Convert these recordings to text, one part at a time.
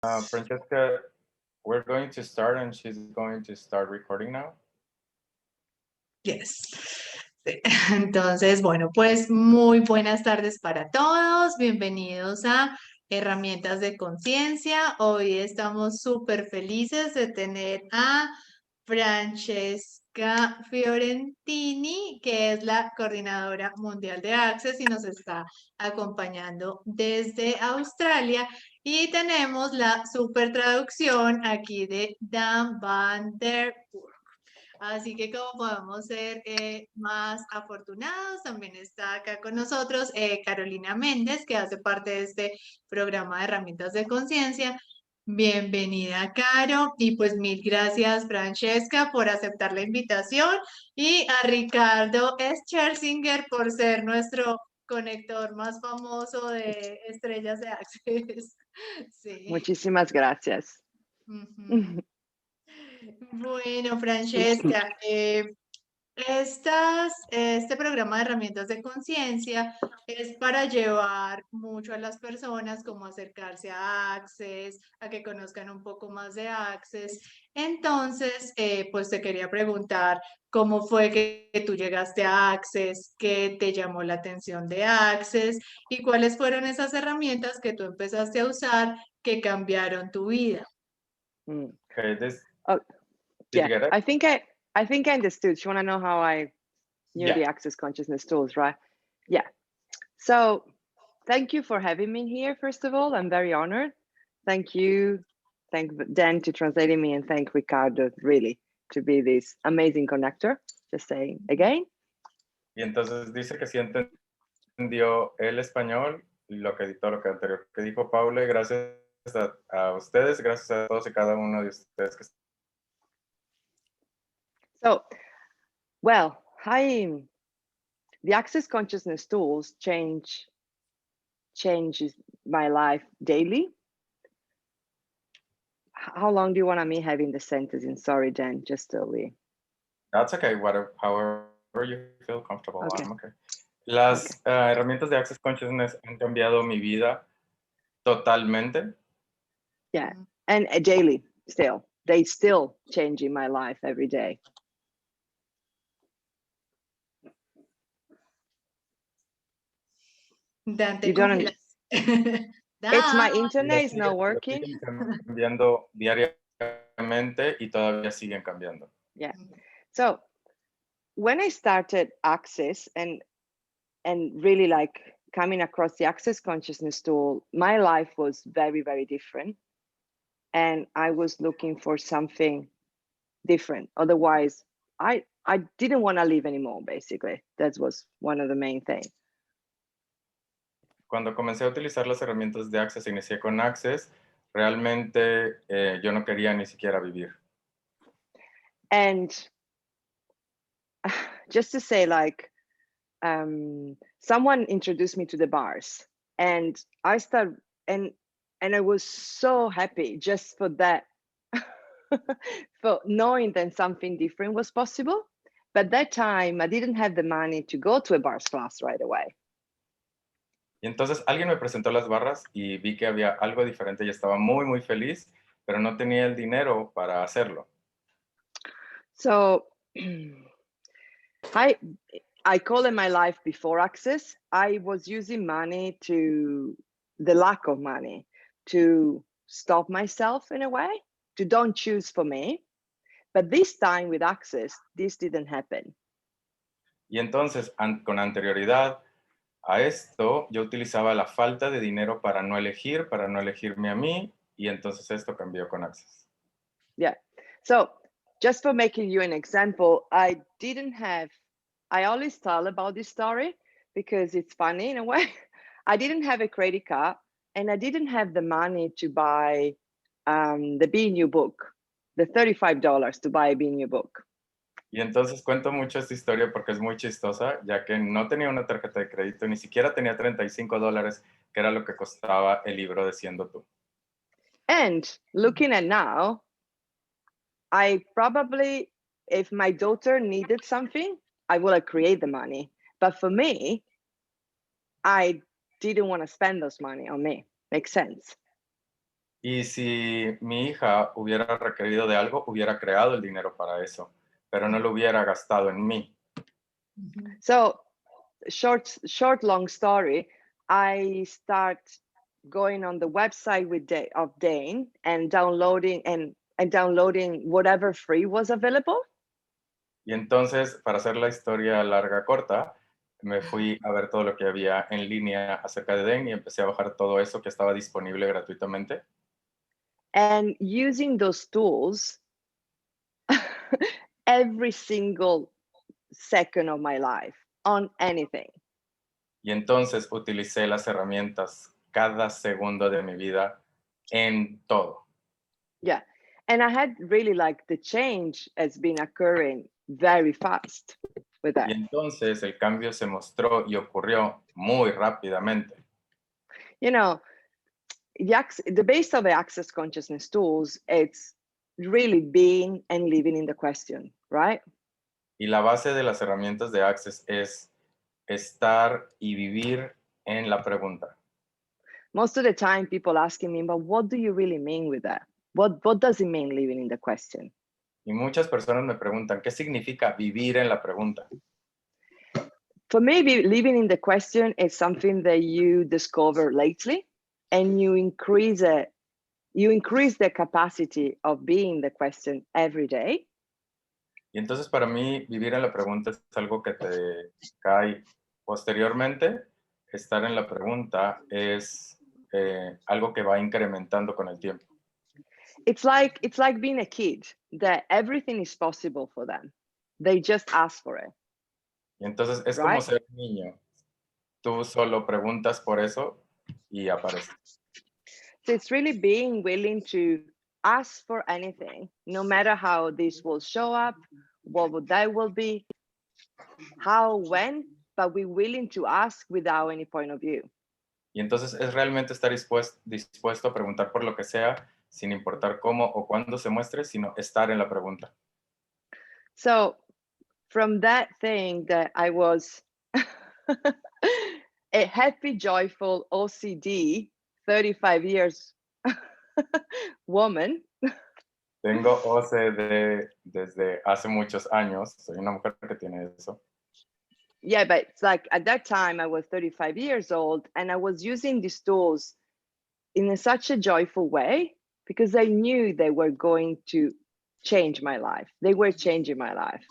Francesca, we're going to start and she's going to start recording now. Yes. Sí. Entonces, bueno, pues muy buenas tardes para todos. Bienvenidos a Herramientas de Conciencia. Hoy estamos súper felices de tener a Francesca Fiorentini, que es la coordinadora mundial de Access y nos está acompañando desde Australia. Y tenemos la super traducción aquí de Dan van der Burg. Así que como podemos ser más afortunados, también está acá con nosotros Carolina Méndez, que hace parte de este programa de herramientas de conciencia. Bienvenida, Caro, y pues mil gracias, Francesca, por aceptar la invitación, y a Ricardo Scherzinger por ser nuestro conector más famoso de estrellas de Access. Sí. Muchísimas gracias. Bueno, Francesca, este programa de herramientas de conciencia es para llevar mucho a las personas como acercarse a Access, a que conozcan un poco más de Access. Entonces, pues te quería preguntar cómo fue que tú llegaste a Access, qué te llamó la atención de Access y cuáles fueron esas herramientas que tú empezaste a usar que cambiaron tu vida. Okay, this. Oh, Did you get it? I think I understood. You want to know how I knew the Access Consciousness tools, right? Yeah. So thank you for having me here, first of all. I'm very honored. Thank you. Thank Dan to translating me, and thank Ricardo, really, to be this amazing connector. Just saying again. Y entonces dice que sí entendió el español, lo que anterior que dijo Paula, y gracias a ustedes, gracias a todos y cada uno de ustedes que... So, well, the Access Consciousness tools changes my life daily. How long do you want me having the sentence in? Sorry, Dan, just slowly. That's okay, however you feel comfortable. Okay. I'm okay. Las herramientas de Access Consciousness han cambiado mi vida totalmente. Yeah, and daily still. They still changing my life every day. Dante, it's my internet is not working. Cambiando diariamente y todavía siguen cambiando. Yeah. So when I started Access and really like coming across the Access Consciousness tool, my life was very, very different. And I was looking for something different. Otherwise, I didn't want to live anymore, basically. That was one of the main things. Cuando comencé a utilizar las herramientas de Access, inicié con Access, realmente yo no quería ni siquiera vivir. And just to say, like, someone introduced me to the bars, and I started, and I was so happy just for that, for knowing that something different was possible. But that time, I didn't have the money to go to a bars class right away. Y entonces alguien me presentó las barras y vi que había algo diferente y estaba muy, muy feliz, pero no tenía el dinero para hacerlo. So I call it my life before Access. I was using money the lack of money to stop myself in a way, to don't choose for me. But this time with Access, this didn't happen. Y entonces, con anterioridad a esto, yo utilizaba la falta de dinero para no elegirme a mí, y entonces esto cambió con Access. Yeah. So just for making you an example, I always tell about this story because it's funny in a way. I didn't have a credit card and I didn't have the money to buy the Be New book, the $35 to buy a Be New book. Y entonces cuento mucho esta historia porque es muy chistosa, ya que no tenía una tarjeta de crédito, ni siquiera tenía $35, que era lo que costaba el libro de Siendo Tú. And looking at now, I probably, if my daughter needed something, I would have created the money. But for me, I didn't want to spend those money on me. Makes sense. Y si mi hija hubiera requerido de algo, hubiera creado el dinero para eso, pero no lo hubiera gastado en mí. So, short, long story, I start going on the website of Dane and downloading whatever free was available. Y entonces, para hacer la historia larga corta, me fui a ver todo lo que había en línea acerca de Dane y empecé a bajar todo eso que estaba disponible gratuitamente. And using those tools every single second of my life on anything. Y entonces utilicé las herramientas cada segundo de mi vida en todo. Yeah. And I had really like the change has been occurring very fast with that. Y entonces el cambio se mostró y ocurrió muy rápidamente. You know, the base of the access consciousness tools, it's really being and living in the question, right? Y la base de las herramientas de Access es estar y vivir en la pregunta. Most of the time people asking me, but what do you really mean with that? What does it mean living in the question? Y muchas personas me preguntan, ¿qué significa vivir en la pregunta? For me, living in the question is something that you discover lately, and you increase the capacity of being the question every day. Y entonces para mí vivir en la pregunta es algo que te cae posteriormente. Estar en la pregunta es algo que va incrementando con el tiempo. It's like being a kid, that everything is possible for them. They just ask for it. Y entonces es como ser niño. Tú solo preguntas por eso y aparece. So it's really being willing to ask for anything, no matter how this will show up, that will be, how, when, but we're willing to ask without any point of view. Y entonces es realmente estar dispuesto a preguntar por lo que sea, sin importar cómo o cuándo se muestre, sino estar en la pregunta. So from that thing that I was a happy, joyful OCD, 35 years woman. Tengo OCD desde hace muchos años. Soy una mujer que tiene eso. Yeah, but it's like at that time I was 35 years old and I was using these tools in such a joyful way because I knew they were going to change my life. They were changing my life.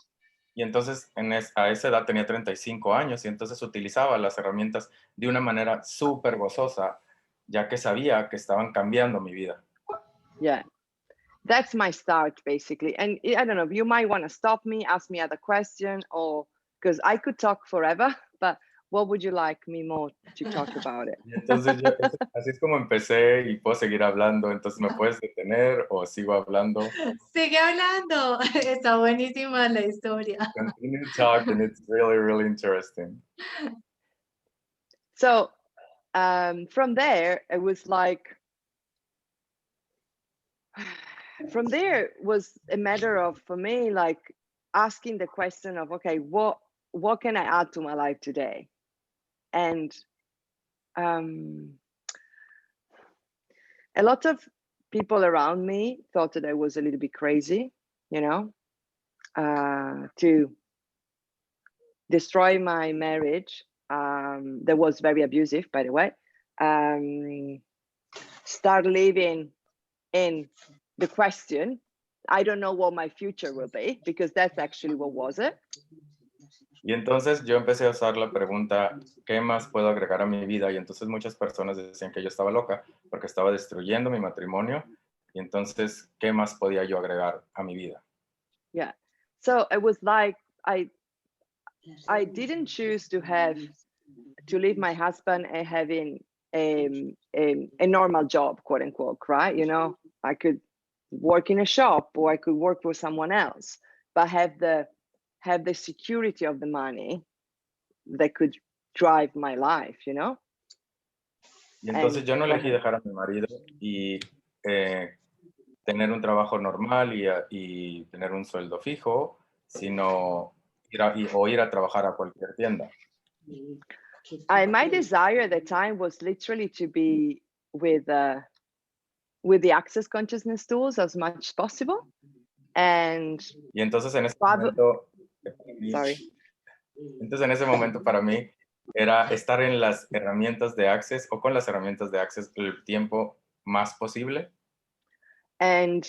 Y entonces a esa edad tenía 35 años y entonces utilizaba las herramientas de una manera súper gozosa, ya que sabía que estaban cambiando mi vida. Yeah, that's my start basically. And I don't know, you might want to stop me, ask me other question, or because I could talk forever, but what would you like me more to talk about it? Y entonces así es como empecé y puedo seguir hablando. Entonces me puedes detener o sigo hablando. Sigue hablando. Está buenísima la historia. Continue talking. It's really, really interesting. So from there, it was like, from there was a matter of, for me, like asking the question of, okay, what can I add to my life today? And a lot of people around me thought that I was a little bit crazy, you know, to destroy my marriage. That was very abusive, by the way. Start living in the question. I don't know what my future will be, because that's actually what was it. Y entonces yo empecé a usar la pregunta, ¿qué más puedo agregar a mi vida? Y entonces muchas personas decían que yo estaba loca porque estaba destruyendo mi matrimonio. Y entonces, ¿qué más podía yo agregar a mi vida? Yeah. So it was like, I didn't choose to leave my husband and having a normal job, quote unquote, right? You know, I could work in a shop or I could work for someone else, but have the security of the money that could drive my life, you know? Y entonces yo no elegí dejar a mi marido y tener un trabajo normal y tener un sueldo fijo, sino ir a trabajar a cualquier tienda. My desire at the time was literally to be with with the access consciousness tools as much as possible. And Y entonces en ese Prob- momento, sorry. entonces en ese momento para mí era estar en las herramientas de Access o con las herramientas de Access el tiempo más posible. And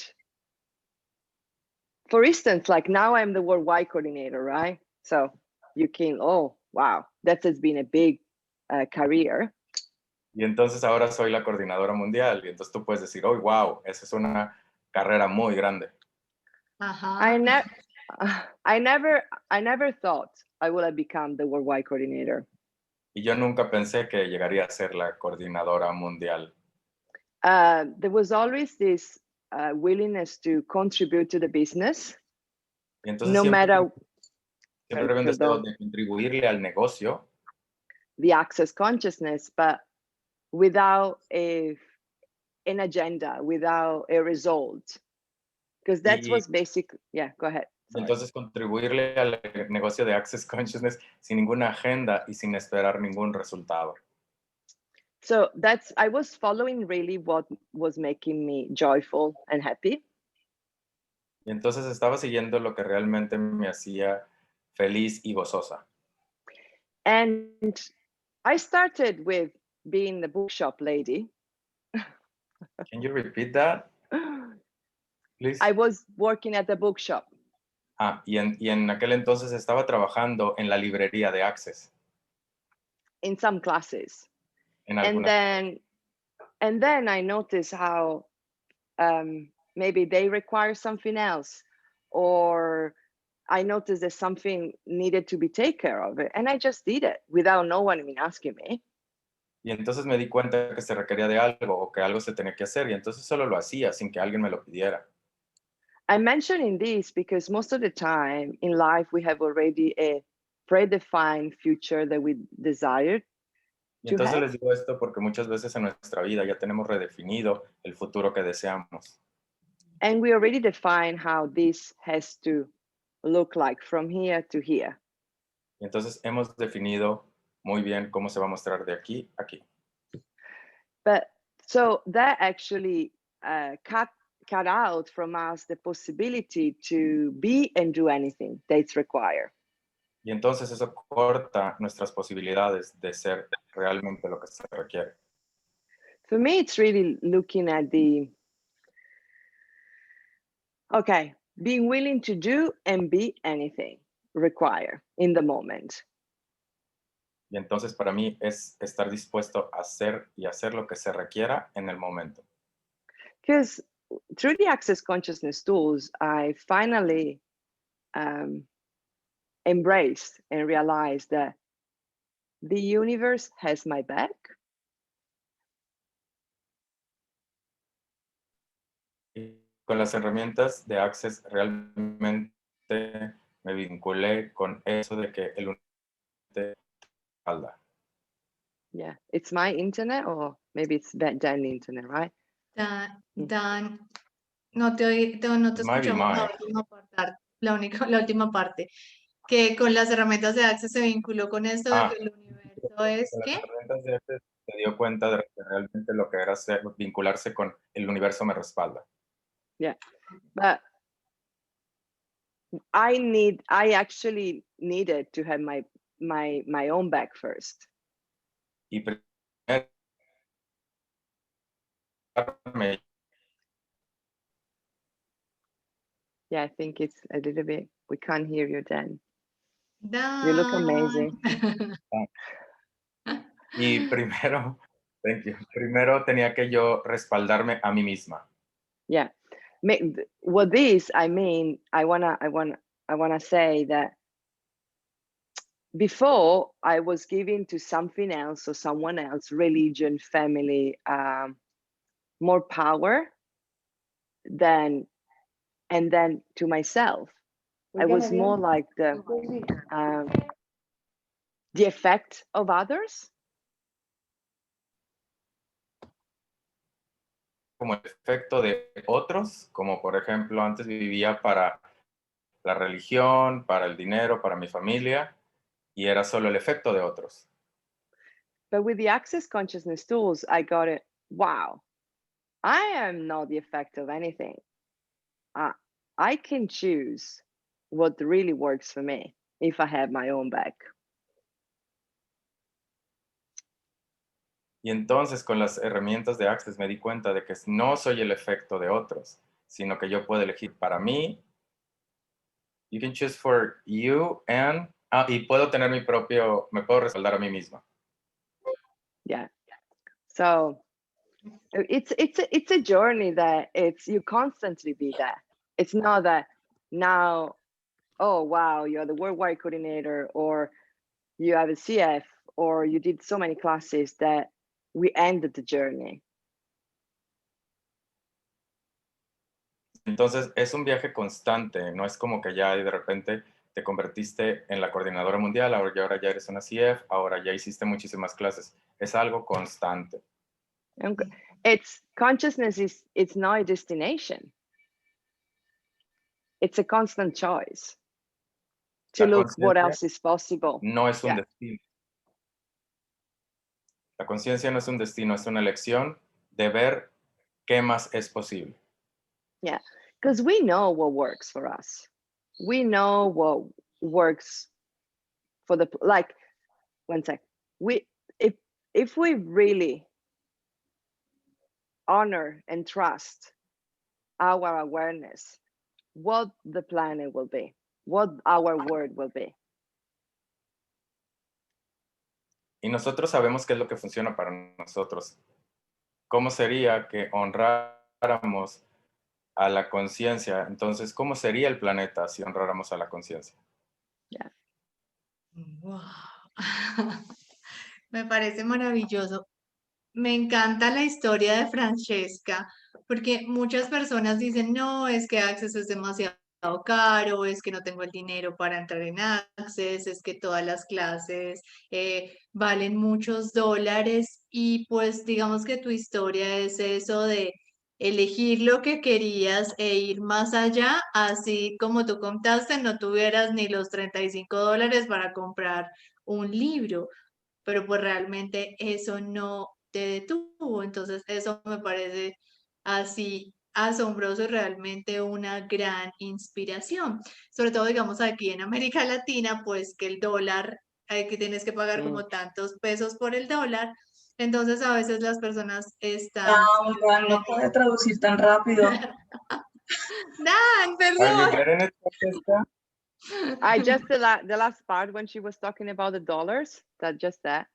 for instance, like now I'm the worldwide coordinator, right? So you can, oh, wow, that has been a big career. Y entonces ahora soy la coordinadora mundial. Y entonces tú puedes decir, oh, wow, esa es una carrera muy grande. Ajá. I never thought I would have become the worldwide coordinator. Y yo nunca pensé que llegaría a ser la coordinadora mundial. There was always this willingness to contribute to the business, Y entonces no matter siempre había un deseo de contribuirle al negocio, the access consciousness, but without an agenda, without a result. Because that was basic. Yeah, go ahead. y entonces contribuirle al negocio de Access Consciousness sin ninguna agenda y sin esperar ningún resultado. So I was following really what was making me joyful and happy. Y entonces estaba siguiendo lo que realmente me hacía feliz y gozosa. And I started with being the bookshop lady. Can you repeat that, please? I was working at the bookshop. Y en aquel entonces estaba trabajando en la librería de Access. In some classes. En And then I noticed how maybe they require something else, or I noticed that something needed to be taken care of it, and I just did it without no one even asking me. Y entonces me di cuenta que se requería de algo o que algo se tenía que hacer y entonces solo lo hacía sin que alguien me lo pidiera. I'm mentioning this because most of the time in life we have already a predefined future that we desire. Y entonces les digo esto porque muchas veces en nuestra vida ya tenemos redefinido el futuro que deseamos. And we already define how this has to look like from here to here. Y entonces hemos definido muy bien cómo se va a mostrar de aquí a aquí. But so that actually cut out from us the possibility to be and do anything that's required. Y entonces eso corta nuestras posibilidades de ser realmente lo que se requiere. For me, it's really looking at being willing to do and be anything required in the moment. Y entonces para mí es estar dispuesto a hacer y hacer lo que se requiera en el momento. Because through the access consciousness tools, I finally embraced and realized that the universe has my back. Y con las herramientas de Access realmente me vinculé con eso de que el universo te respalda. Yeah, it's my internet, or maybe it's Dan internet, right? Dan, no te escuchamos la última parte, que con las herramientas de Access se vinculó con esto de que el universo es con ¿qué? las herramientas de Access se dio cuenta de que realmente lo que era vincularse con el universo me respalda. Yeah, but I actually needed to have my own back first. Y primero Yeah, I think it's a little bit, we can't hear you, Dan. Dan. You look amazing. Y primero, thank you. Primero tenía que yo respaldarme a mí misma. Yeah, with this, I mean, I wanna say that before I was giving to something else or someone else, religion, family, more power and then to myself. I was more like the effect of others. Como el efecto de otros, como por ejemplo antes vivía para la religión, para el dinero, para mi familia, y era solo el efecto de otros. But with the access consciousness tools, I got it. Wow, I am not the effect of anything. I can choose what really works for me if I have my own back. Y entonces con las herramientas de Access me di cuenta de que no soy el efecto de otros, sino que yo puedo elegir para mí. You can choose for you and y puedo tener mi propio, me puedo respaldar a mí misma. Yeah. So it's a journey that you constantly be there. It's not that now, oh wow, you're the worldwide coordinator, or you have a CF, or you did so many classes that we ended the journey. Entonces es un viaje constante, no es como que ya de repente te convertiste en la coordinadora mundial, ahora ya eres una CF, ahora ya hiciste muchísimas clases. Es algo constante. It's consciousness it's not a destination. It's a constant choice to look what else is possible. No es un destino. La conciencia no es un destino, es una elección de ver qué más es posible. Yeah, because we know what works for us. We know what works for the, like, one sec. If we really honor and trust our awareness, what the planet will be, what our world will be. Y nosotros sabemos qué es lo que funciona para nosotros. ¿Cómo sería que honráramos a la conciencia? Entonces, ¿cómo sería el planeta si honráramos a la conciencia? Yeah. Wow. Me parece maravilloso. Me encanta la historia de Francesca, porque muchas personas dicen, no, es que Access es demasiado caro, es que no tengo el dinero para entrar en Access, es que todas las clases valen muchos dólares, y pues digamos que tu historia es eso de elegir lo que querías e ir más allá, así como tú contaste, no tuvieras ni los $35 para comprar un libro, pero pues realmente eso no te detuvo. Entonces eso me parece así asombroso y realmente una gran inspiración. Sobre todo, digamos, aquí en América Latina, pues que el dólar, que tienes que pagar como tantos pesos por el dólar. Entonces a veces las personas están... no puede traducir tan rápido. Dan, perdón. Are you getting it, Francesca? I just the last part when she was talking about the dollars, that.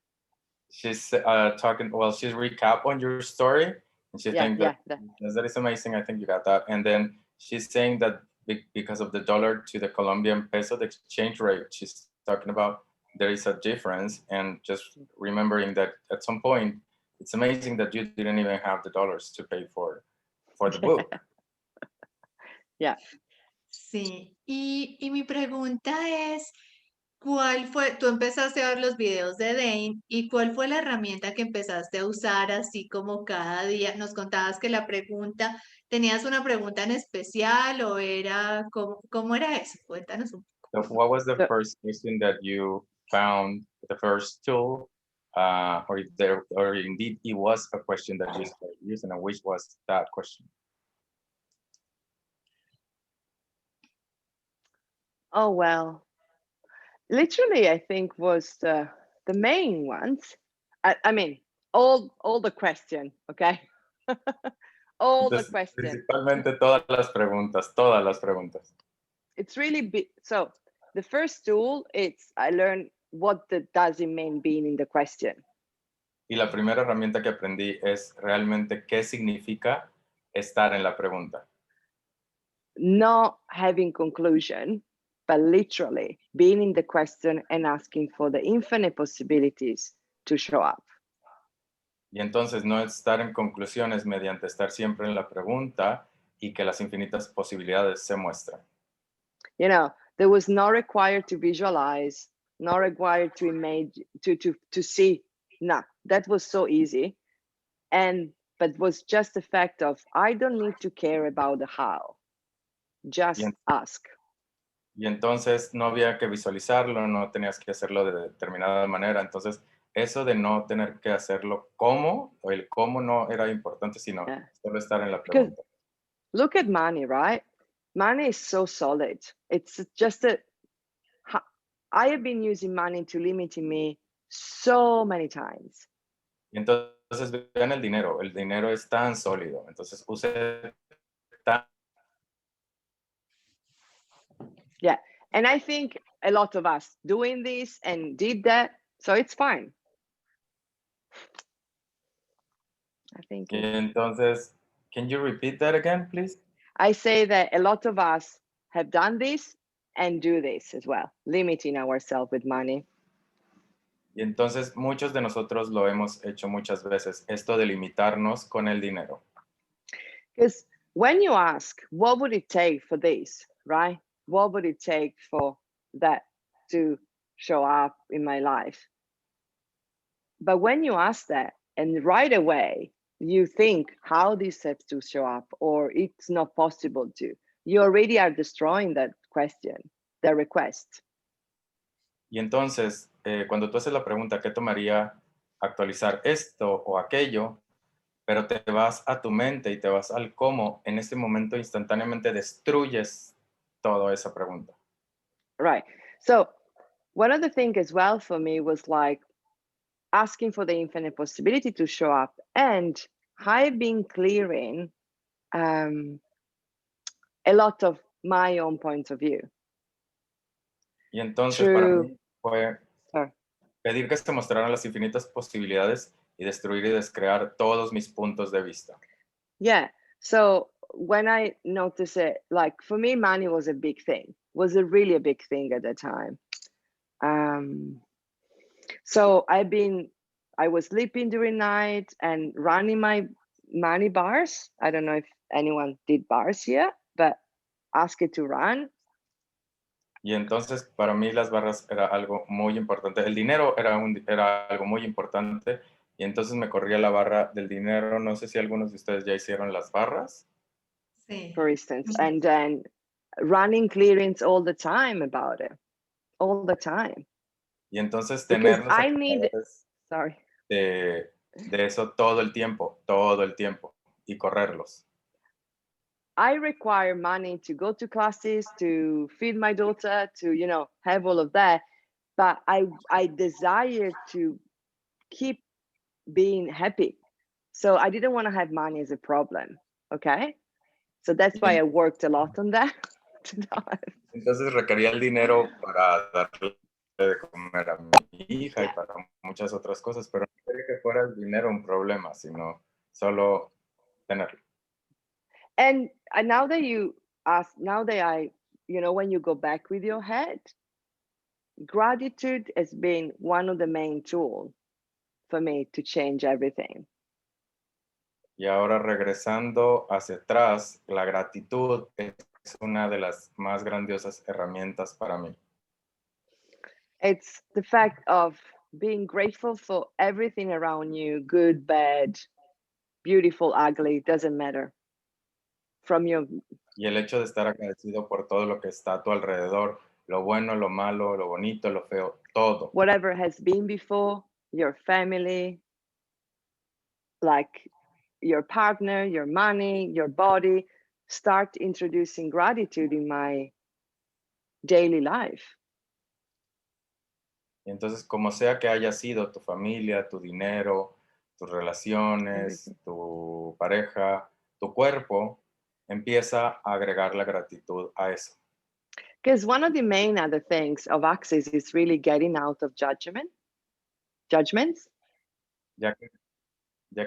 She's talking, well, she's recap on your story, and she thinks that is amazing. I think you got that. And then she's saying that because of the dollar to the Colombian peso, the exchange rate, she's talking about, there is a difference. And just remembering that at some point, it's amazing that you didn't even have the dollars to pay for the book. Yeah. Sí, y mi pregunta es, ¿cuál fue, tú empezaste a ver los videos de Dane, y cuál fue la herramienta que empezaste a usar así como cada día? Nos contabas que la pregunta, ¿tenías una pregunta en especial o era, cómo era eso? Cuéntanos un poco. So what was the first question that you found, the first tool, or indeed it was a question that you started using, and which was that question? Oh, well, literally, I think was the main ones. I mean, all the question, okay? all the question. Principalmente todas las preguntas. It's really so the first tool, I learned what does it mean being in the question. Y la primera herramienta que aprendí es realmente qué significa estar en la pregunta. Not having conclusion, but literally being in the question and asking for the infinite possibilities to show up. Y entonces no estar en conclusiones mediante estar siempre en la pregunta y que las infinitas posibilidades se muestran. You know, there was not required to visualize, not required to imagine, to see. No, that was so easy. But was just the fact of, I don't need to care about the how. Just ask. Y entonces no había que visualizarlo, no tenías que hacerlo de determinada manera. Entonces eso de no tener que hacerlo cómo, o el cómo no era importante, sino solo estar en la pregunta. Look at money, right? Money is so solid. It's just I have been using money to limit me so many times. Y entonces vean el dinero es tan sólido, entonces use tan... Yeah, and I think a lot of us doing this and did that, so it's fine. I think. Y entonces, can you repeat that again, please? I say that a lot of us have done this and do this as well, limiting ourselves with money. Y entonces muchos de nosotros lo hemos hecho muchas veces, esto de limitarnos con el dinero. Because when you ask, what would it take for this, right? What would it take for that to show up in my life? But when you ask that, and right away, you think how this has to show up, or it's not possible to, you already are destroying that question, the request. Y entonces, cuando tú haces la pregunta, ¿qué tomaría actualizar esto o aquello? Pero te vas a tu mente y te vas al cómo, en ese momento instantáneamente destruyes toda esa pregunta. Right. So one of the things as well for me was like asking for the infinite possibility to show up, and I've been clearing a lot of my own points of view. Y entonces para mí fue pedir que se mostraran las infinitas posibilidades y destruir y descrear todos mis puntos de vista. Yeah. So when I noticed it, like for me, money was a big thing, was a really a big thing at the time. So I was sleeping during night and running my money bars. I don't know if anyone did bars here, but ask it to run. Y entonces para mí las barras era algo muy importante. El dinero era algo muy importante. Y entonces me corría la barra del dinero. No sé si algunos de ustedes ya hicieron las barras. Sí. For instance, and then running clearings all the time about it, all the time. Y entonces tener los aclaradores sorry. de eso todo el tiempo, y correrlos. I require money to go to classes, to feed my daughter, to, have all of that. But I desire to keep being happy. So I didn't want to have money as a problem. Okay. So that's why I worked a lot on that. Entonces requería el dinero para darle de comer a mi hija y para muchas otras cosas, pero no quería que fuera el dinero un problema, sino solo tenerlo. And now that you ask, now that when you go back with your head, gratitude has been one of the main tools for me to change everything. Y ahora regresando hacia atrás, la gratitud es una de las más grandiosas herramientas para mí. It's the fact of being grateful for everything around you, good, bad, beautiful, ugly, doesn't matter. Y el hecho de estar agradecido por todo lo que está a tu alrededor, lo bueno, lo malo, lo bonito, lo feo, todo. Whatever has been before, your family, like your partner, your money, your body, start introducing gratitude in my daily life. Y entonces, como sea que haya sido tu familia, tu dinero, tus relaciones, tu pareja, tu cuerpo, empieza a agregar la gratitud a eso. Because one of the main other things of Access is really getting out of judgments. Ya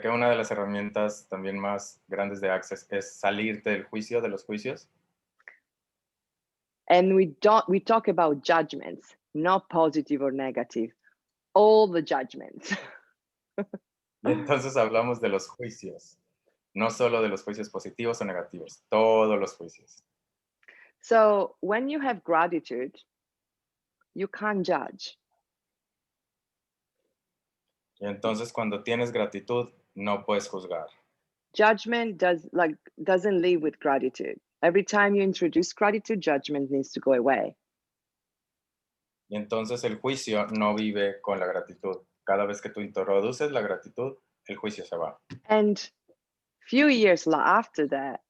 que una de las herramientas también más grandes de Access es salirte del juicio, de los juicios. And we talk about judgments, not positive or negative, all the judgments. Y entonces hablamos de los juicios, no solo de los juicios positivos o negativos, todos los juicios. So when you have gratitude, you can't judge. Y entonces cuando tienes gratitud, no puedes juzgar. Judgment doesn't live with gratitude. Every time you introduce gratitude, judgment needs to go away. Y entonces el juicio no vive con la gratitud. cada vez que tú introduces la gratitud, el juicio se va. And few years after that,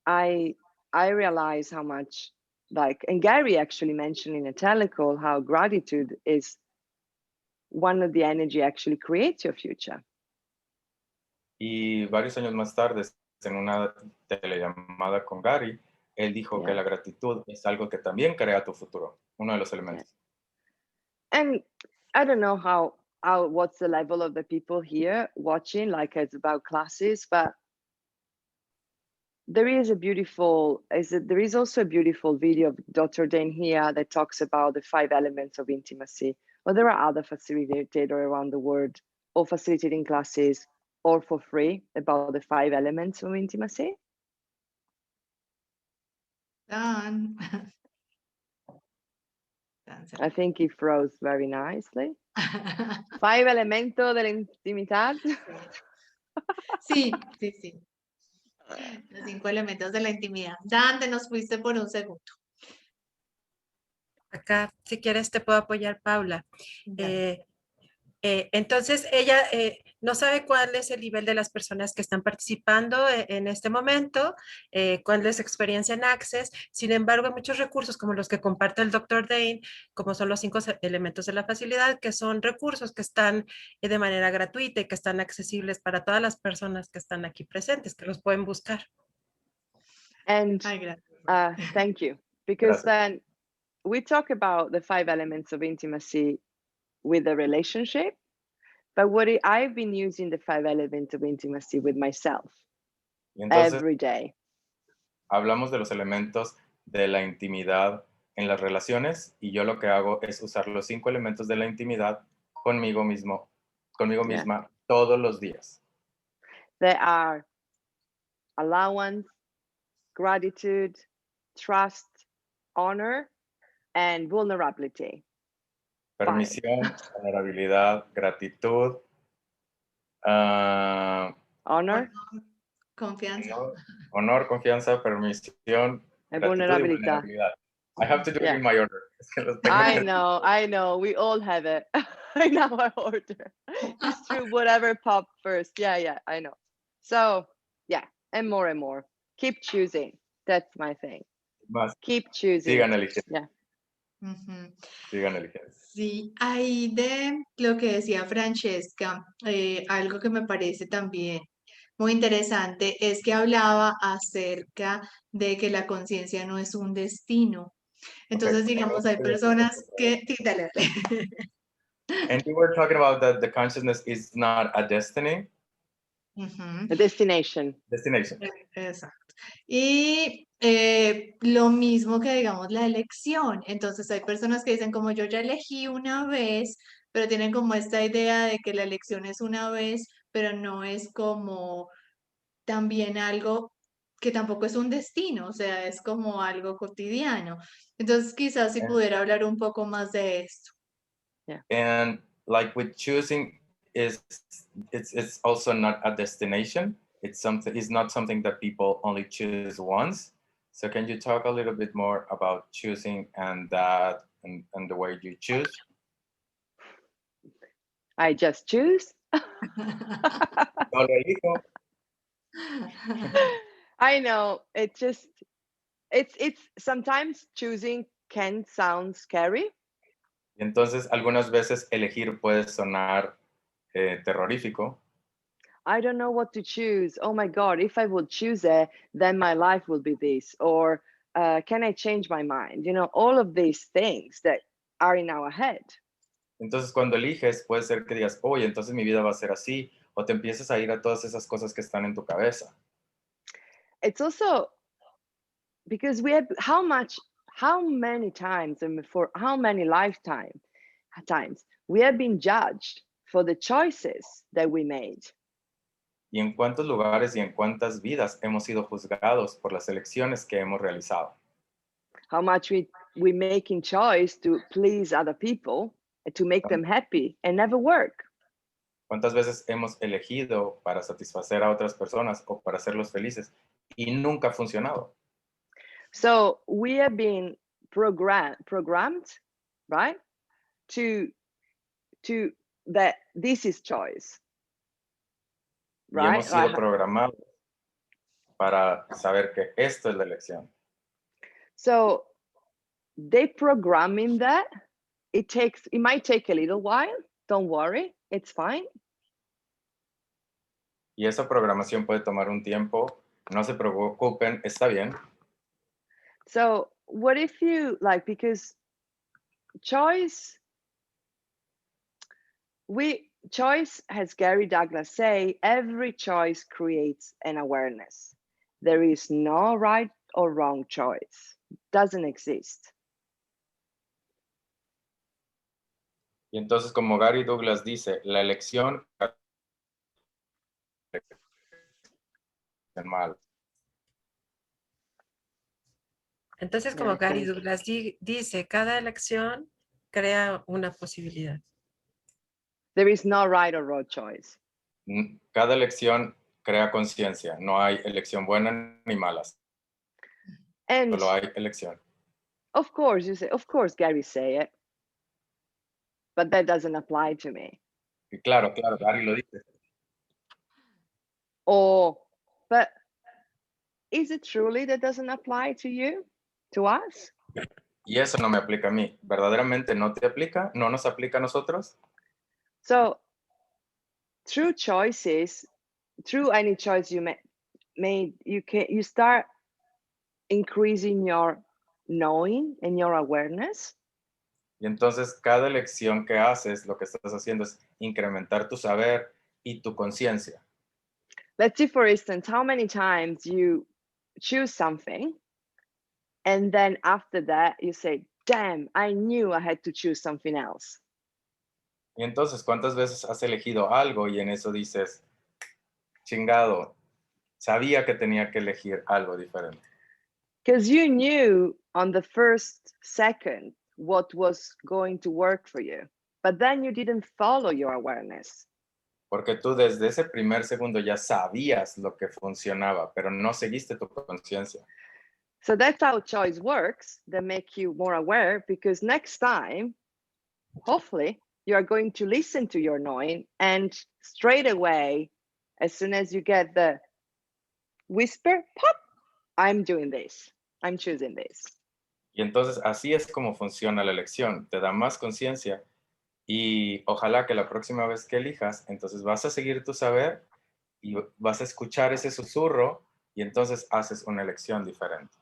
I realized how much, like, and Gary actually mentioned in a telecall how gratitude is one of the energy actually creates your future. Y varios años más tarde, en una telellamada con Gary, él dijo que la gratitud es algo que también crea tu futuro, uno de los elementos. And I don't know what's the level of the people here watching, like it's about classes, but there is also a beautiful video of Dr. Dane here that talks about the 5 elements of intimacy. Well, there are other facilitators around the world or facilitating classes or for free about the 5 elements of intimacy. Done. I think he froze very nicely. 5 elementos de la intimidad. Sí. Los 5 elementos de la intimidad. Dante, nos fuiste por un segundo. Acá, si quieres, te puedo apoyar, Paula. Entonces, ella no sabe cuál es el nivel de las personas que están participando en este momento, cuál es su experiencia en Access. Sin embargo, hay muchos recursos como los que comparte el Dr. Dane, como son los 5 elementos de la facilidad, que son recursos que están de manera gratuita y que están accesibles para todas las personas que están aquí presentes, que los pueden buscar. And thank you, because then we talk about the 5 elements of intimacy with the relationship, but I've been using the 5 elements of intimacy with myself every day. Hablamos de los elementos de la intimidad en las relaciones, y yo lo que hago es usar los 5 elementos de la intimidad conmigo misma todos los días. They are allowance, gratitude, trust, honor, and vulnerability. Permisión, vulnerabilidad, gratitud, honor, confianza, permisión, and vulnerabilidad. I have to do it in my order. I know. We all have it in our order. It's true, whatever popped first. Yeah, I know. So, yeah, and more. Keep choosing. That's my thing. Keep choosing. Sigan eligiendo. Yeah. Sigan eligiendo. Sí, ahí de lo que decía Francesca, algo que me parece también muy interesante es que hablaba acerca de que la conciencia no es un destino. Entonces, digamos, hay personas que... Sí, dale. And you were talking about that the consciousness is not a destiny. A destination. Exacto. Y lo mismo que, digamos, la elección. Entonces hay personas que dicen como yo ya elegí una vez, pero tienen como esta idea de que la elección es una vez, pero no es como también algo que tampoco es un destino, o sea, es como algo cotidiano. Entonces quizás si pudiera hablar un poco más de esto. Yeah. And like with choosing, it's also not a destination. It's not something that people only choose once. So can you talk a little bit more about choosing and that and the way you choose? I just choose. Solo elijo. I know. It's sometimes choosing can sound scary. Y entonces algunas veces elegir puede sonar terrorífico. I don't know what to choose. Oh my God, if I would choose it, then my life will be this. Or can I change my mind? You know, all of these things that are in our head. Entonces cuando eliges puede ser que digas, oye, entonces mi vida va a ser así. O te empiezas a ir a todas esas cosas que están en tu cabeza. It's also because we have how many times and for how many times we have been judged for the choices that we made. Y en cuántos lugares y en cuántas vidas hemos sido juzgados por las elecciones que hemos realizado. How much we making choice to please other people, to make them happy and never work. ¿Cuántas veces hemos elegido para satisfacer a otras personas o para hacerlos felices y nunca ha funcionado? So we have been programmed, right? To that this is choice. Y Right? hemos sido programados para saber que esto es la elección. So they programming that. It might take a little while. Don't worry, it's fine. Y esa programación puede tomar un tiempo. No se preocupen, está bien. So what if you because choice, as Gary Douglas say, every choice creates an awareness. There is no right or wrong choice. Doesn't exist. Y entonces, como Gary Douglas dice, la elección es mal. Entonces, como Gary Douglas dice, cada elección crea una posibilidad. There is no right or wrong choice. Cada elección crea conciencia. No hay elección buena ni malas. And solo hay elección. of course, you say, of course, Gary say it, but that doesn't apply to me. Y claro, Gary lo dice. But is it truly that doesn't apply to you, to us? Y eso no me aplica a mí. ¿Verdaderamente no te aplica? ¿No nos aplica a nosotros? So through choices, through any choice you made, you start increasing your knowing and your awareness. Y entonces cada elección que haces, lo que estás haciendo es incrementar tu saber y tu conciencia. Let's see, for instance, how many times you choose something and then after that you say, damn, I knew I had to choose something else. Y entonces, ¿cuántas veces has elegido algo y en eso dices, chingado, sabía que tenía que elegir algo diferente? Because you knew on the first second what was going to work for you, but then you didn't follow your awareness. Porque tú desde ese primer segundo ya sabías lo que funcionaba, pero no seguiste tu conciencia. So that's how choice works. They make you more aware, because next time, hopefully, you are going to listen to your knowing, and straight away, as soon as you get the whisper, pop, I'm doing this. I'm choosing this. Y entonces así es como funciona la elección. Te da más conciencia y ojalá que la próxima vez que elijas, entonces vas a seguir tu saber y vas a escuchar ese susurro y entonces haces una elección diferente.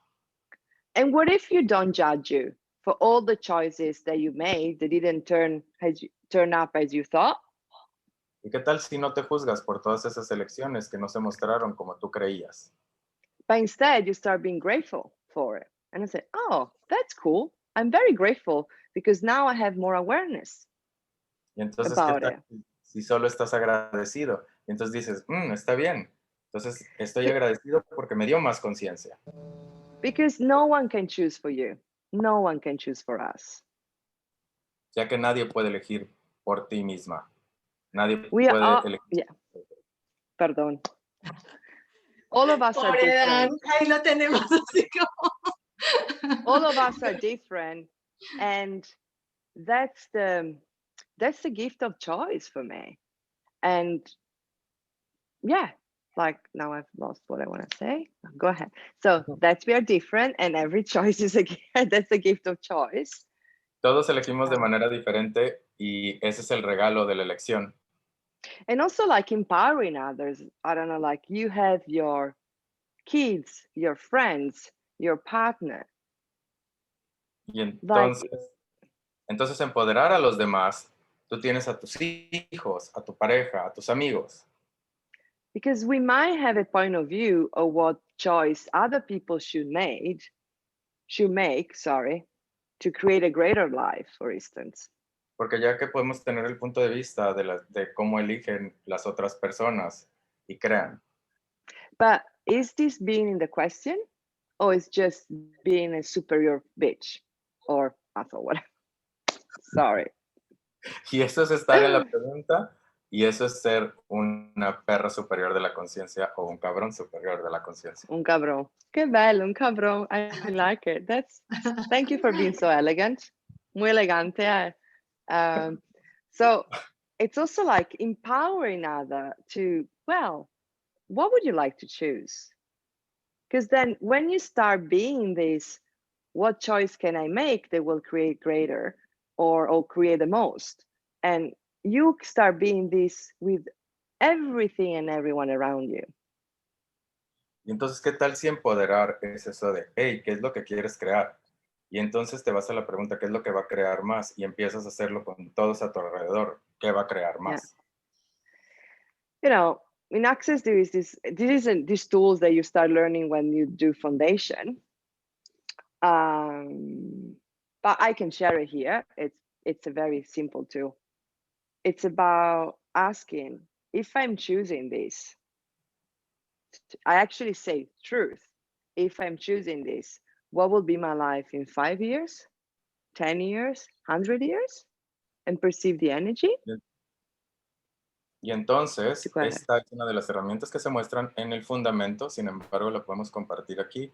And what if you don't judge you for all the choices that you made that didn't turn up as you thought? ¿Y qué tal si no te juzgas por todas esas elecciones que no se mostraron como tú creías? But instead, you start being grateful for it. And I say, oh, that's cool. I'm very grateful because now I have more awareness. Y entonces, ¿qué tal si solo estás agradecido? Y entonces dices, está bien. Entonces, estoy agradecido porque me dio más conciencia. Because no one can choose for you. No one can choose for us. Ya que nadie puede elegir por ti misma. Nadie We puede are, elegir. yeah. Perdón. All of us are Pobre Dan, different. ahí lo tenemos así como. All of us are different, and that's the gift of choice for me. And yeah, like now I've lost what I want to say. Go ahead. So that's, we are different, and every choice is that's the gift of choice. Todos elegimos de manera diferente y ese es el regalo de la elección. And also like empowering others. I don't know, like you have your kids, your friends, your partner. Y entonces empoderar a los demás, tú tienes a tus hijos, a tu pareja, a tus amigos. Because we might have a point of view of what choice other people should make, to create a greater life, for instance. Porque ya que podemos tener el punto de vista de cómo eligen las otras personas y crean. But is this being in the question, or is just being a superior bitch or whatever? Sorry. Y eso es estar en la pregunta y eso es ser una perra superior de la conciencia o un cabrón superior de la conciencia. Un cabrón. Qué bello, un cabrón. I like it. Thank you for being so elegant. Muy elegante. So it's also like empowering other to, well, what would you like to choose? Because then when you start being this, what choice can I make that will create greater or create the most? And you start being this with everything and everyone around you. Y entonces, ¿qué tal si empoderar es eso de, hey, ¿qué es lo que quieres crear? Y entonces te vas a la pregunta, ¿qué es lo que va a crear más? Y empiezas a hacerlo con todos a tu alrededor. ¿Qué va a crear más? Yeah. You know, in Access, there is these tools that you start learning when you do foundation. But I can share it here. It's a very simple tool. It's about asking, if I'm choosing this, I actually say truth. If I'm choosing this, what will be my life in 5 years, 10 years, 100 years? And perceive the energy. Y entonces, esta es una de las herramientas que se muestran en el fundamento, sin embargo, la podemos compartir aquí,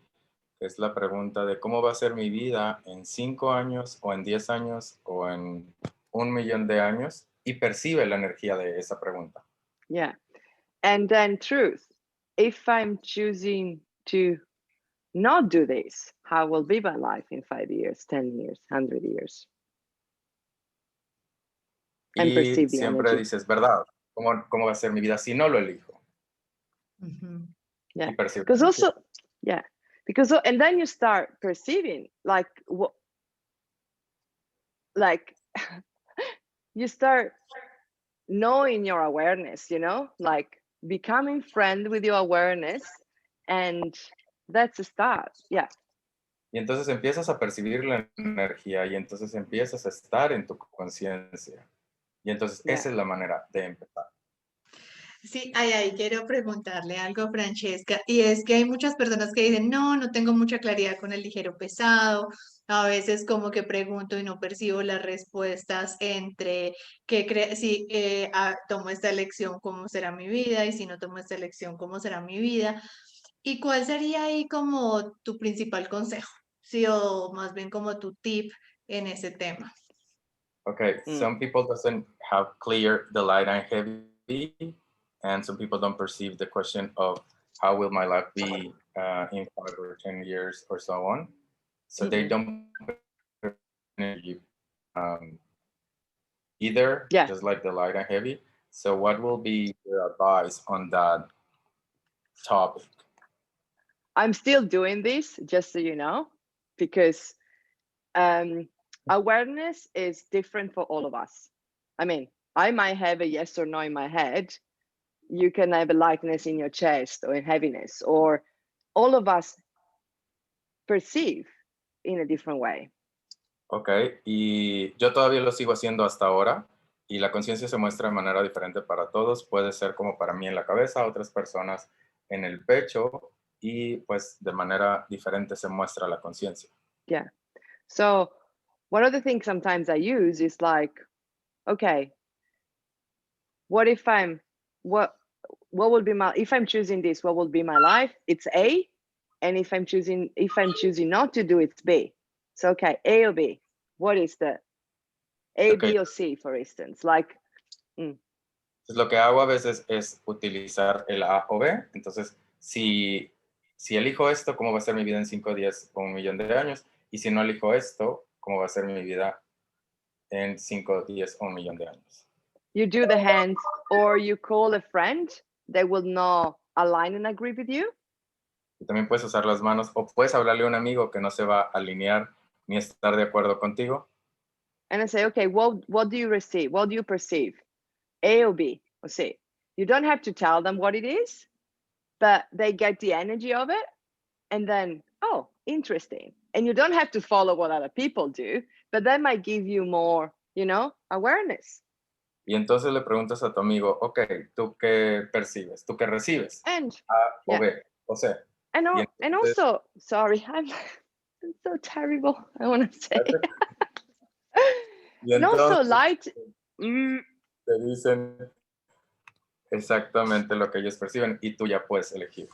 que es la pregunta de cómo va a ser mi vida en 5 años, o en 10 años, o en 1.000.000 de años, y percibe la energía de esa pregunta. Yeah. And then truth. If I'm choosing to not do this, how will be my life in 5 years, 10 years, 100 years? And Y siempre dices, ¿verdad? ¿Cómo va a ser mi vida si no lo elijo? Yeah. Because also, yeah. Because, and then you start perceiving, like, what, like, you start knowing your awareness, you know, like becoming friend with your awareness, and that's a start. Yeah. Y entonces empiezas a percibir la energía, y entonces empiezas a estar en tu conciencia. Y entonces esa es la manera de empezar. Sí, ahí quiero preguntarle algo, Francesca, y es que hay muchas personas que dicen, no tengo mucha claridad con el ligero pesado, a veces como que pregunto y no percibo las respuestas entre si tomo esta elección, ¿cómo será mi vida? Y si no tomo esta elección, ¿cómo será mi vida? ¿Y cuál sería ahí como tu principal consejo? Sí, o más bien como tu tip en ese tema. Okay, some people doesn't have clear the light and heavy, and some people don't perceive the question of how will my life be in 5 or 10 years or so on. So they don't either, just like the light and heavy. So what will be your advice on that topic? I'm still doing this, just so you know, because awareness is different for all of us. I mean, I might have a yes or no in my head. You can have a lightness in your chest or a heaviness, or all of us perceive in a different way. Ok, y yo todavía lo sigo haciendo hasta ahora, y la conciencia se muestra de manera diferente para todos. Puede ser como para mí en la cabeza, otras personas en el pecho, y pues de manera diferente se muestra la conciencia. Yeah. So one of the things sometimes I use is like, okay, what if what will be my, if I'm choosing this, what will be my life? It's A. And if I'm choosing not to do, it's B. So, okay, A or B, what is the A, okay. B or C, for instance? Like, Lo que hago a veces es utilizar el A o B. Entonces, si elijo esto, ¿cómo va a ser mi vida en 5, 10 o 1.000.000 de años? Y si no elijo esto, ¿cómo va a ser mi vida en 5, 10 o 1.000.000 de años? You do the hands, or you call a friend that will not align and agree with you. Y también puedes usar las manos, o puedes hablarle a un amigo que no se va a alinear ni estar de acuerdo contigo. And I say, okay, what do you receive? What do you perceive? A or B or C? You don't have to tell them what it is, but they get the energy of it. And then, oh, interesting. And you don't have to follow what other people do, but that might give you more, awareness. Y entonces le preguntas a tu amigo, ok, ¿tú qué percibes? ¿Tú qué recibes? And, A o B o C. And also, sorry, I'm so terrible, I want to say. And also light. Te dicen exactamente lo que ellos perciben y tú ya puedes elegir.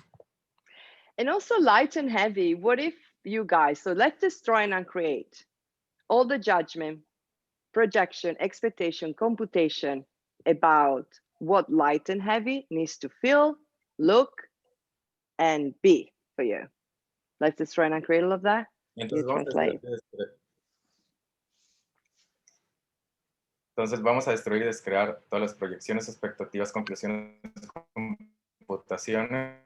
And also light and heavy, what if you guys, so let's destroy and uncreate all the judgment, projection, expectation, computation, about what light and heavy needs to feel, look, and be for you. Let's destroy and create all of that. Y You translate. Entonces vamos a destruir y descrear todas las proyecciones, expectativas, conclusiones, computaciones.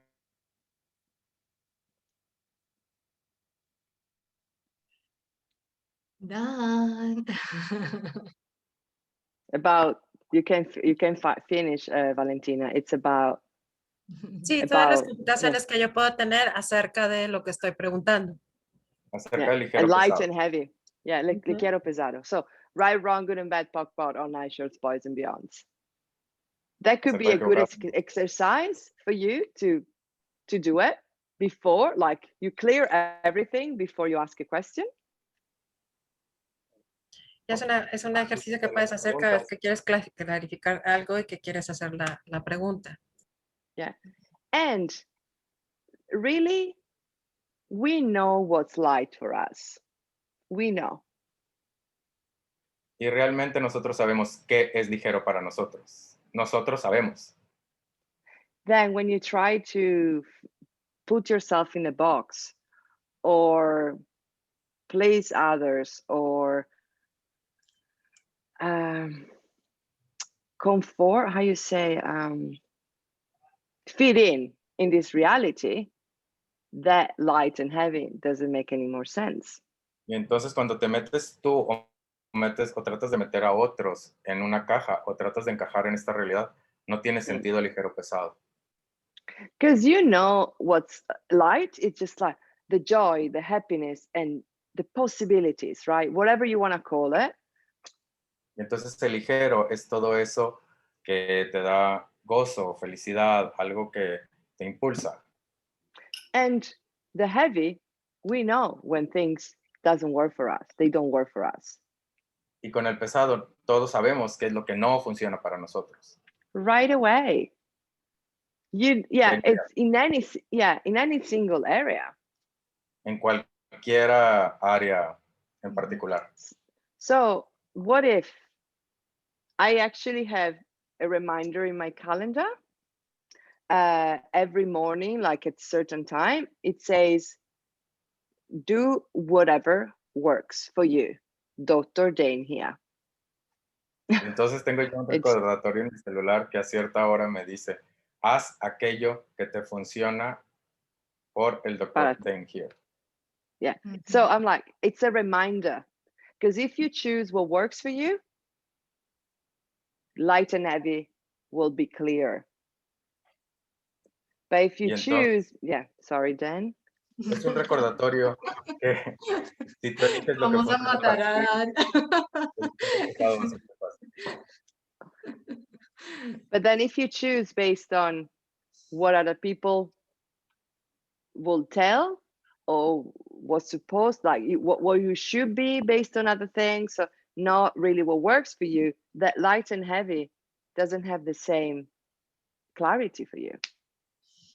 Done. About you can finish, Valentina. It's about Sí, todas las about computaciones que yo puedo tener acerca de lo que estoy preguntando. Acerca del ligero light pesado. and heavy. Yeah, ligero pesado. So right, wrong, good and bad, POC, POD, all night shorts, boys and beyonds. That could be a good exercise for you to do it before, like you clear everything before you ask a question. Es un ejercicio que puedes hacer cada vez que quieres clarificar algo y que quieres hacer la pregunta. Yeah. And really, we know what's light for us. We know. Y realmente nosotros sabemos qué es ligero para nosotros. Nosotros sabemos. Then when you try to put yourself in a box or please others or comfort, how you say, fit in this reality, that light and heavy doesn't make any more sense. Y entonces cuando te metes tú o tratas de meter a otros en una caja o tratas de encajar en esta realidad, no tiene sentido ligero pesado. Because you know what's light, it's just like the joy, the happiness, and the possibilities, right? Whatever you want to call it. Y entonces el ligero es todo eso que te da gozo, felicidad, algo que te impulsa. And the heavy, we know when things doesn't work for us, they don't work for us. Y con el pesado, todos sabemos qué es lo que no funciona para nosotros. Right away. It's in any single area. En cualquier área en particular. So what if I actually have a reminder in my calendar every morning, like at certain time, it says, do whatever works for you. Dr. Dane here. Entonces tengo yo un recordatorio en mi celular que a cierta hora me dice, haz aquello que te funciona por el Dr. Dane here. Yeah. So I'm like, it's a reminder. Because if you choose what works for you, light and heavy will be clear. But if you choose, sorry, Dan. Es un recordatorio que si tú eliges lo Vamos a matar a Dan. But then if you choose based on what other people will tell or what's supposed, like what you should be based on other things, so not really what works for you, that light and heavy doesn't have the same clarity for you.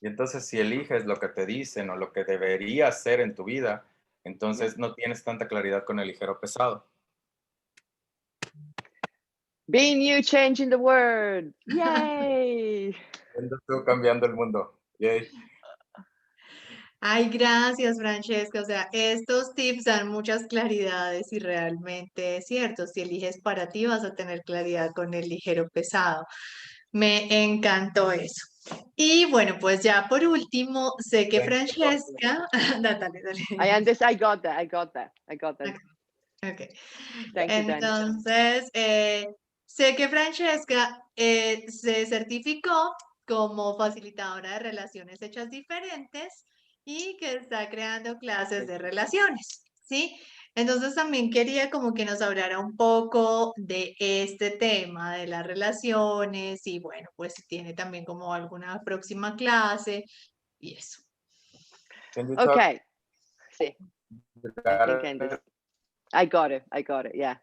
Y entonces si eliges lo que te dicen o lo que deberías ser en tu vida, entonces no tienes tanta claridad con el ligero pesado. Being you, changing the world. Yay. Tú cambiando el mundo. Yay. Ay, gracias, Francesca. O sea, estos tips dan muchas claridades y realmente es cierto. Si eliges para ti, vas a tener claridad con el ligero pesado. Me encantó eso. Y bueno, pues ya por último, sé que Francesca... dale. I got that. Okay. Thank you, Dan. Entonces, sé que Francesca se certificó como facilitadora de relaciones hechas diferentes y que está creando clases de relaciones, ¿sí? Entonces también quería como que nos hablara un poco de este tema de las relaciones y bueno, pues si tiene también como alguna próxima clase y eso. Okay. Sí. I got it, yeah.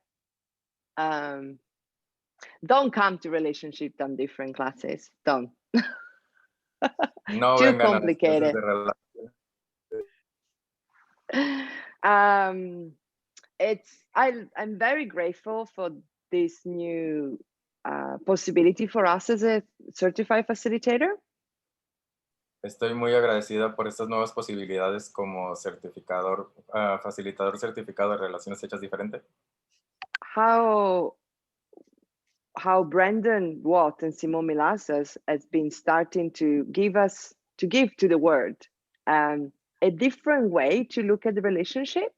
Don't come to relationship on different classes. Don't. No Too complicated. I'm very grateful for this new possibility for us as a certified facilitator. Estoy muy agradecida por estas nuevas posibilidades como certificador, facilitador certificado de relaciones hechas diferente. How Brandon Watt and Simone Milasas has been starting to give to the world a different way to look at the relationship.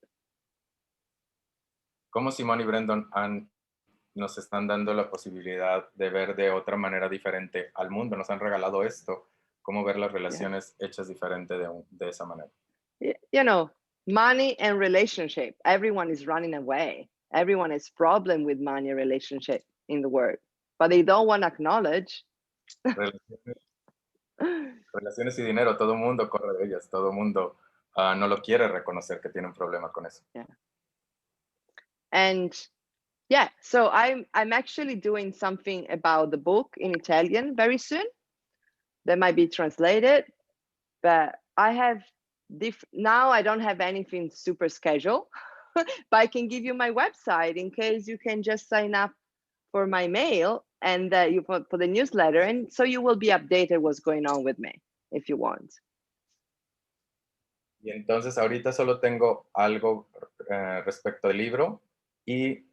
Como Simone y Brendan nos están dando la posibilidad de ver de otra manera diferente al mundo, nos han regalado esto, cómo ver las relaciones hechas diferente de esa manera. You know, money and relationship, everyone is running away. Everyone has problem with money and relationship in the world, but they don't want to acknowledge. Relaciones y dinero, todo el mundo corre de ellas, todo el mundo no lo quiere reconocer que tiene un problema con eso. Yeah. And yeah, so I'm actually doing something about the book in Italian very soon. That might be translated, but I have now I don't have anything super scheduled, but I can give you my website in case you can just sign up for my mail and you for the newsletter, and so you will be updated what's going on with me if you want. Y entonces ahorita solo tengo algo respecto del libro y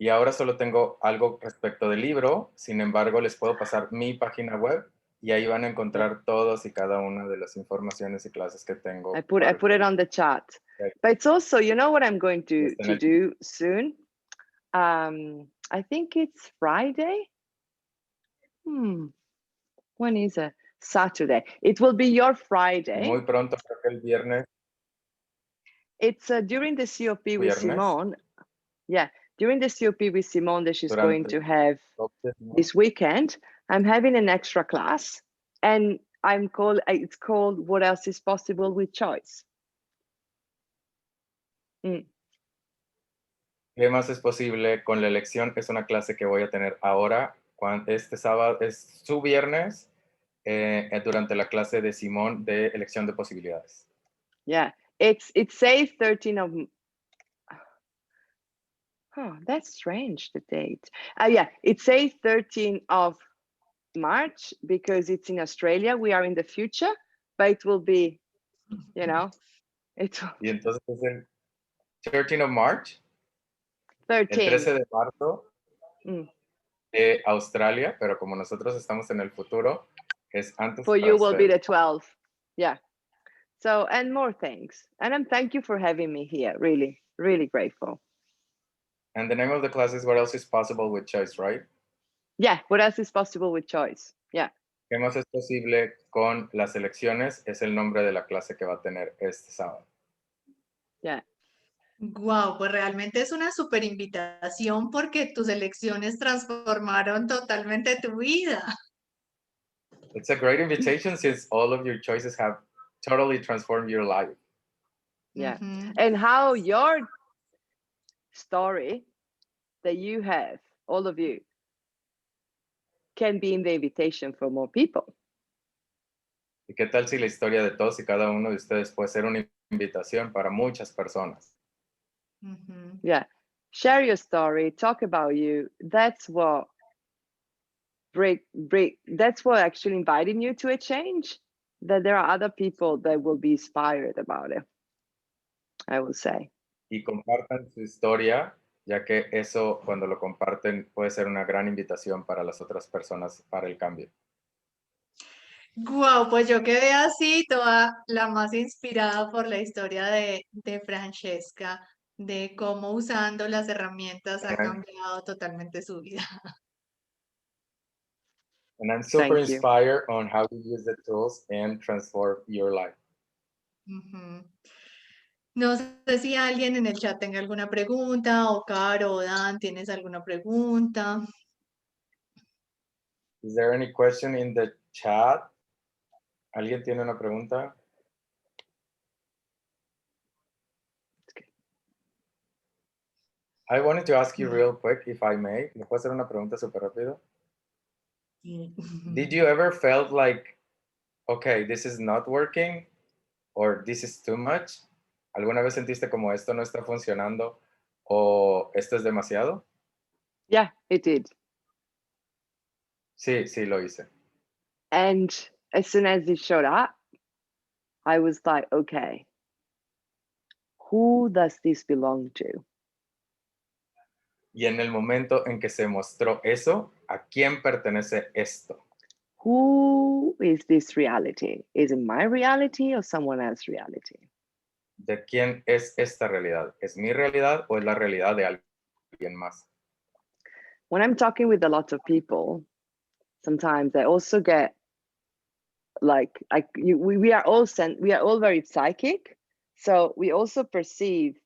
ahora solo tengo algo respecto del libro. Sin embargo, les puedo pasar mi página web y ahí van a encontrar todas y cada una de las informaciones y clases que tengo. I put it on the chat. Okay. But it's also, you know what I'm going to do soon? I think it's Friday. When is it? Saturday. It will be your Friday. Muy pronto, creo que el viernes. It's during the COP with Simone. Yeah, during the COP with Simone that she's going to have this weekend. I'm having an extra class, and it's called What Else is Possible with Choice. ¿Qué más es posible con la elección? Es una clase que voy a tener ahora, este sábado, es su viernes, durante la clase de Simón de elección de posibilidades. Yeah, it says 13 of... Oh, that's strange, the date. Yeah, it says 13 of March because it's in Australia. We are in the future, but it will be, you know, Y entonces es el 13 of March. 13. El 13 de marzo de Australia, pero como nosotros estamos en el futuro, es antes. For you will be the 12th. Yeah. So, and more things. And thank you for having me here. Really, really grateful. And the name of the class is What Else is Possible with Choice, right? Yeah, What Else is Possible with Choice. Yeah. ¿Qué más es posible con las elecciones? Es el nombre de la clase que va a tener este sábado. Yeah. Wow, pues realmente es una súper invitación porque tus elecciones transformaron totalmente tu vida. It's a great invitation since all of your choices have totally transformed your life. Yeah. And how your story that you have, all of you, can be in the invitation for more people. ¿Y qué tal si la historia de todos y cada uno de ustedes puede ser una invitación para muchas personas? Yeah, share your story, talk about you. That's what that's what actually inviting you to a change, that there are other people that will be inspired about it, I will say. Y compartan su historia, ya que eso, cuando lo comparten, puede ser una gran invitación para las otras personas para el cambio. Wow, pues yo quedé así, toda la más inspirada por la historia de Francesca, de cómo usando las herramientas ha cambiado totalmente su vida. And I'm super inspired on how to use the tools and transform your life. No sé si alguien en el chat tenga alguna pregunta, o Caro o Dan, ¿tienes alguna pregunta? Is there any question in the chat? ¿Alguien tiene una pregunta? I wanted to ask you real quick, if I may. ¿Me puedo hacer una pregunta súper rápido? Did you ever felt like, okay, this is not working, or this is too much? ¿Alguna vez sentiste como esto no está funcionando, o esto es demasiado? Yeah, it did. Sí, sí, lo hice. And as soon as it showed up, I was like, okay, who does this belong to? Y en el momento en que se mostró eso, ¿a quién pertenece esto? Who is this reality? Is it my reality or someone else's reality? ¿De quién es esta realidad? ¿Es mi realidad o es la realidad de alguien más? When I'm talking with a lot of people, sometimes I also get like we are all very psychic, so we also perceive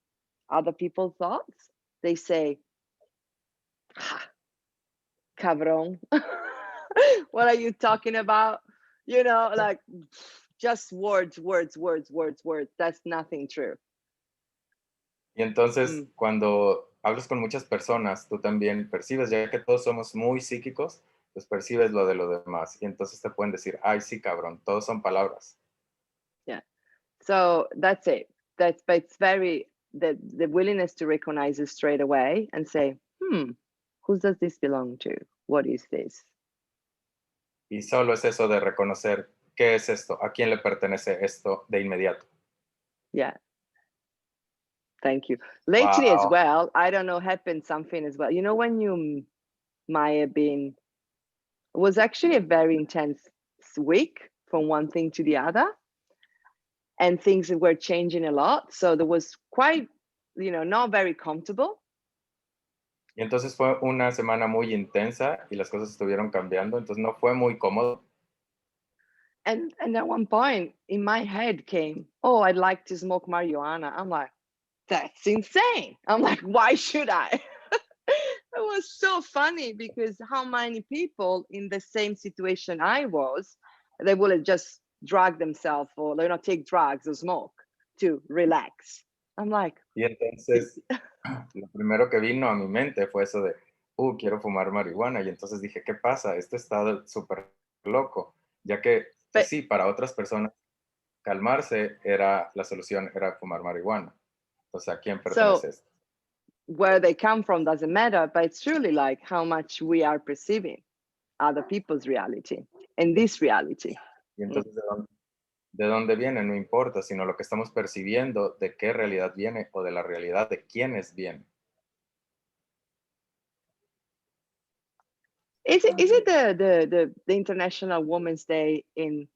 other people's thoughts. They say, "Ha, cabrón, what are you talking about?" You know, like just words. That's nothing true. Y entonces, cuando hablas con muchas personas, tú también percibes, ya que todos somos muy psíquicos, pues percibes lo de los demás. Y entonces te pueden decir, ay, sí, cabrón, todos son palabras. Yeah. So that's it. But it's very, the willingness to recognize it straight away and say, who does this belong to? What is this? Y solo es eso de reconocer qué es esto, a quién le pertenece esto de inmediato. Yeah. Thank you. Lately as Wow. well, I don't know, happened something as well. You know, when you might have been, it was actually a very intense week from one thing to the other. And things were changing a lot. So there was quite, not very comfortable. Y entonces fue una semana muy intensa y las cosas estuvieron cambiando, entonces no fue muy cómodo. And at one point in my head came, oh, I'd like to smoke marijuana. I'm like, that's insane. I'm like, why should I? It was so funny because how many people in the same situation I was, they would have just drug themselves or take drugs or smoke to relax. I'm like, y entonces lo primero que vino a mi mente fue eso de, quiero fumar marihuana. Y entonces dije, ¿qué pasa? Esto está súper loco, ya que, pues sí, para otras personas calmarse era la solución, era fumar marihuana. O sea, ¿a quién pertenece esto? Where they come from doesn't matter, but it's truly like how much we are perceiving other people's reality and this reality. Y entonces, ¿de dónde viene? No importa, sino lo que estamos percibiendo, de qué realidad viene o de la realidad de quiénes viene. Is it the International Women's Day in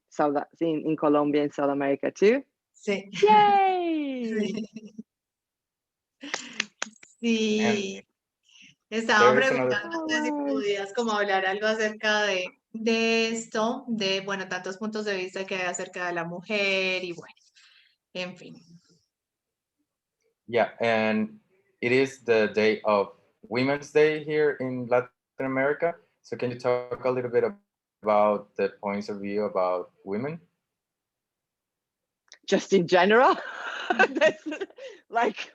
Colombia and South America too? Sí. Yay! Sí. Estaba preguntándote si podías como hablar algo acerca de esto, de, bueno, tantos puntos de vista que hay acerca de la mujer y bueno, en fin. Yeah, and it is the day of Women's Day here in Latin America. So can you talk a little bit about the points of view about women? Just in general? That's like,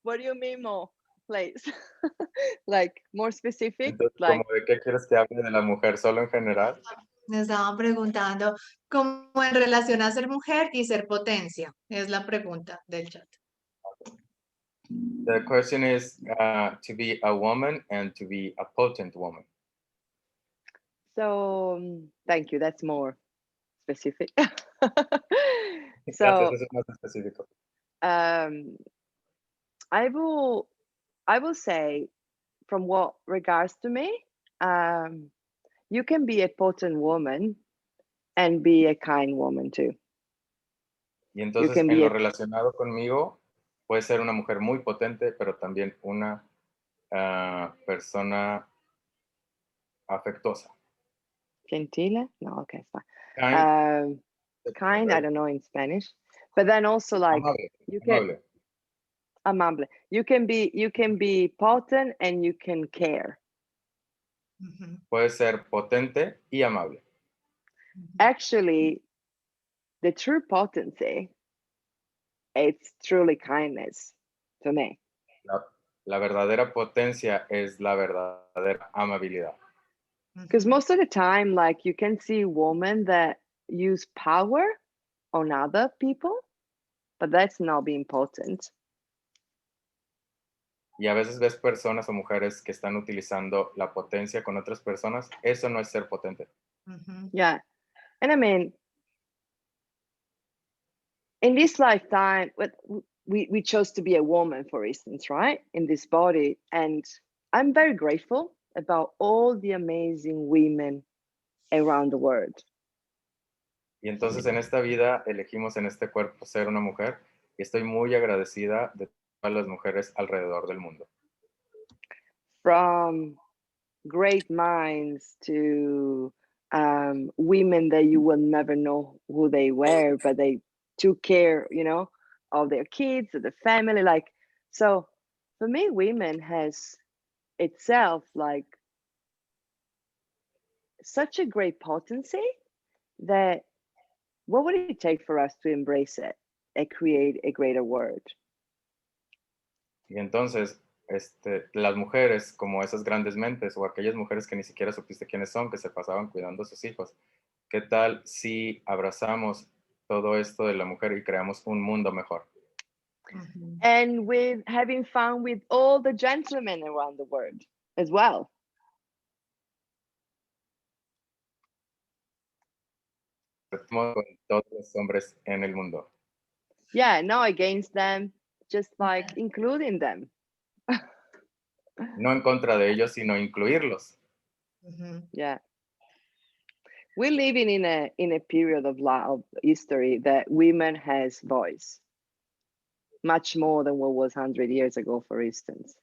what do you mean more, please? Like more specific? Entonces, Like, ¿cómo de qué quieres que hable de la mujer solo en general? Me estaban preguntando cómo en relación a ser mujer y ser potencia. Es la pregunta del chat. The question is to be a woman and to be a potent woman. so thank you. That's more specific. Gracias, So eso es más específico. I will say, from what regards to me, you can be a potent woman and be a kind woman too. Y entonces, en lo relacionado conmigo, puede ser una mujer muy potente, pero también una persona afectuosa. Gentile? No, okay, it's fine. Kind, kind, I don't know in Spanish. But then also like amable, you can amable. You can be potent and you can care. Puede ser potente y amable. Actually, the true potency, it's truly kindness to me. La verdadera potencia es la verdadera amabilidad. Because most of the time, like you can see women that use power on other people, but that's not being potent. y a veces ves personas o mujeres que están utilizando la potencia con otras personas, eso no es ser potente. Yeah. And I mean, in this lifetime, we chose to be a woman, for instance, right? In this body. And I'm very grateful about all the amazing women around the world. Y entonces en esta vida elegimos en este cuerpo ser una mujer y estoy muy agradecida de todas las mujeres alrededor del mundo. From great minds to women that you will never know who they were, but they took care, you know, of their kids, of the family. Like, so for me, women has itself like such a great potency that what would it take for us to embrace it and create a greater world? Y entonces, las mujeres como esas grandes mentes o aquellas mujeres que ni siquiera supiste quiénes son, que se pasaban cuidando a sus hijos, ¿qué tal si abrazamos todo esto de la mujer y creamos un mundo mejor? And with having fun with all the gentlemen around the world as well. Con todos los hombres en el mundo. Yeah, no against them, just like including them. No en contra de ellos, sino incluirlos. Yeah. We're living in a period of history that women has voice, much more than what was 100 years ago, for instance.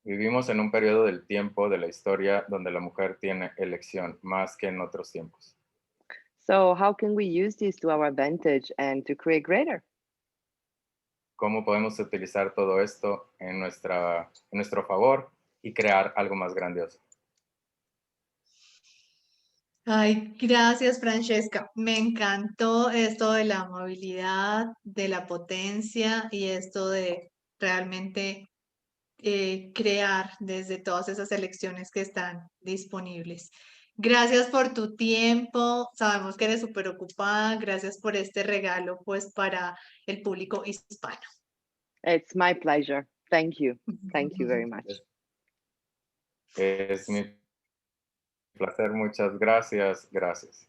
Vivimos en un periodo del tiempo de la historia donde la mujer tiene elección más que en otros tiempos. So how can we use this to our advantage and to create greater? ¿Cómo podemos utilizar todo esto en nuestro favor y crear algo más grandioso? Ay, gracias, Francesca. Me encantó esto de la movilidad, de la potencia y esto de realmente crear desde todas esas elecciones que están disponibles. Gracias por tu tiempo. Sabemos que eres súper ocupada. Gracias por este regalo, pues, para el público hispano. It's my pleasure. Thank you. Thank you very much. Es mi placer. Muchas gracias. Gracias.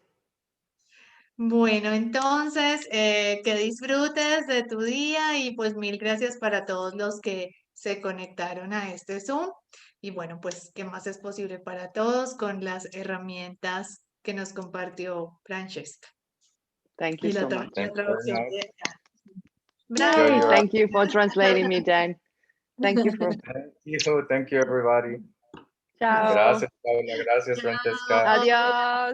Bueno, entonces, que disfrutes de tu día y pues mil gracias para todos los que se conectaron a este Zoom. Y bueno, pues, ¿qué más es posible para todos con las herramientas que nos compartió Francesca? Thank you Y la so much. Thank you traducción very de... Yay, ¡Bravo! thank you for translating me, Dan. Thank you for... Thank you everybody. Ciao. Gracias, Paula. Gracias, Francesca. Adiós.